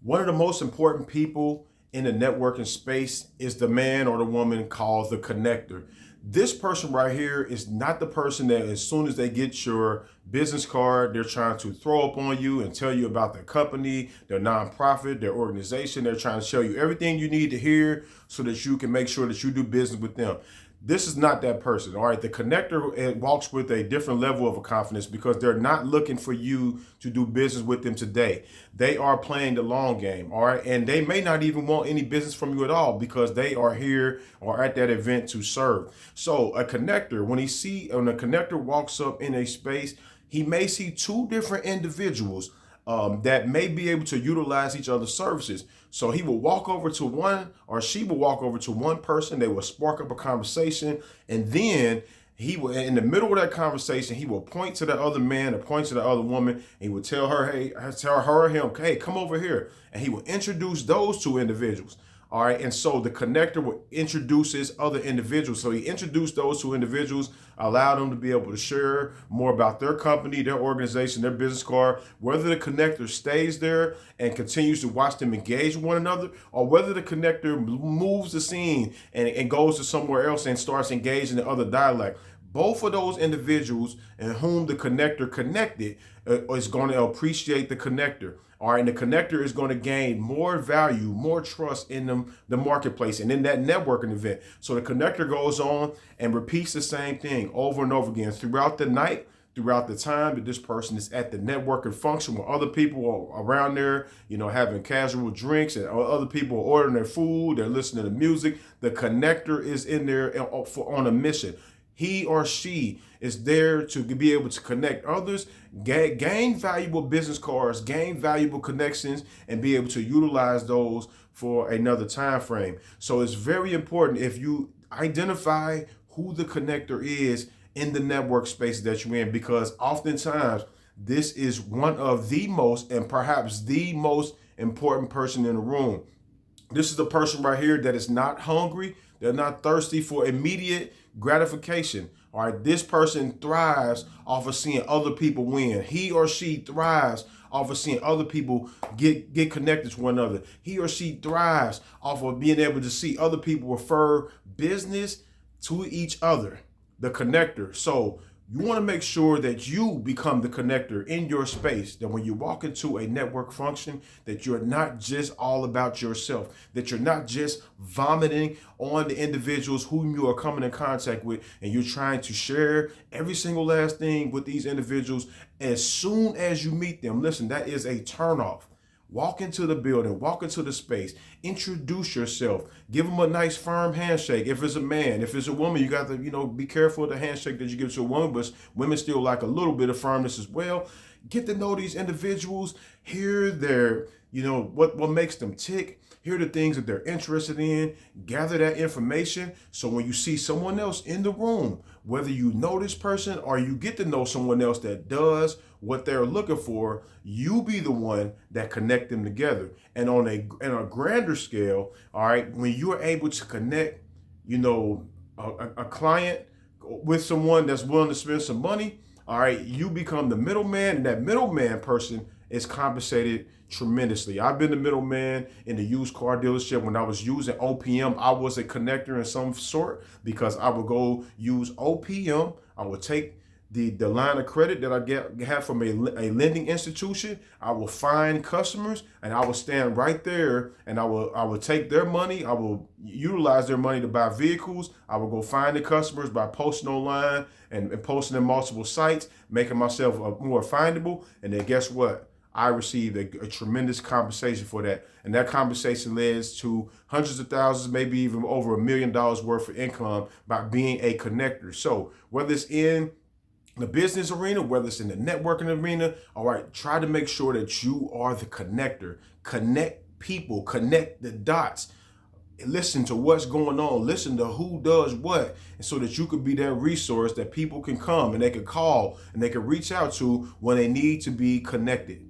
One of the most important people in the networking space is the man or the woman called the connector. This person right here is not the person that as soon as they get your business card, they're trying to throw up on you and tell you about their company, their nonprofit, their organization. They're trying to show you everything you need to hear so that you can make sure that you do business with them. This is not that person. All right. The connector walks with a different level of confidence because they're not looking for you to do business with them today. They are playing the long game. All right. And they may not even want any business from you at all because they are here or at that event to serve. So a connector, when a connector walks up in a space, he may see two different individuals that may be able to utilize each other's services. So he will walk over to one, or she will walk over to one person. They will spark up a conversation, and then he will, in the middle of that conversation, he will point to the other man or point to the other woman, and he will tell her, "Hey, tell her or him, hey, come over here," and he will introduce those two individuals. All right. And so the connector will introduce his other individuals. So he introduced those two individuals, allowed them to be able to share more about their company, their organization, their business card, whether the connector stays there and continues to watch them engage with one another, or whether the connector moves the scene and goes to somewhere else and starts engaging in other dialect. Both of those individuals in whom the connector connected is going to appreciate the connector. All right, and the connector is going to gain more value, more trust in the marketplace and in that networking event. So the connector goes on and repeats the same thing over and over again throughout the night, throughout the time that this person is at the networking function where other people are around there, having casual drinks and other people are ordering their food, they're listening to music. The connector is in there on a mission. He or she is there to be able to connect others, gain valuable business cards, gain valuable connections, and be able to utilize those for another time frame. So it's very important if you identify who the connector is in the network space that you're in, because oftentimes this is one of the most and perhaps the most important person in the room. This is the person right here that is not hungry. They're not thirsty for immediate gratification. All right. This person thrives off of seeing other people win. He or she thrives off of seeing other people get connected to one another. He or she thrives off of being able to see other people refer business to each other, the connector. So you want to make sure that you become the connector in your space, that when you walk into a network function, that you're not just all about yourself, that you're not just vomiting on the individuals whom you are coming in contact with, and you're trying to share every single last thing with these individuals as soon as you meet them. Listen, that is a turnoff. Walk into the building, walk into the space, introduce yourself, give them a nice firm handshake. If it's a man, if it's a woman, you got to, be careful of the handshake that you give to a woman, but women still like a little bit of firmness as well. Get to know these individuals, hear their, what makes them tick, hear the things that they're interested in, gather that information. So when you see someone else in the room, whether you know this person or you get to know someone else that does what they're looking for, you be the one that connect them together. And on a grander scale, all right, when you're able to connect, a client with someone that's willing to spend some money, all right, you become the middleman, and that middleman person is compensated tremendously. I've been the middleman in the used car dealership. When I was using OPM, I was a connector in some sort because I would go use OPM. I would take the line of credit that I have from a lending institution. I will find customers and I will stand right there and I will take their money. I will utilize their money to buy vehicles. I will go find the customers by posting online and posting in multiple sites, making myself more findable. And then guess what? I received a tremendous compensation for that. And that compensation leads to hundreds of thousands, maybe even over $1 million worth of income by being a connector. So whether it's in the business arena, whether it's in the networking arena, all right, try to make sure that you are the connector. Connect people, connect the dots. Listen to what's going on. Listen to who does what. And so that you could be that resource that people can come and they can call and they can reach out to when they need to be connected.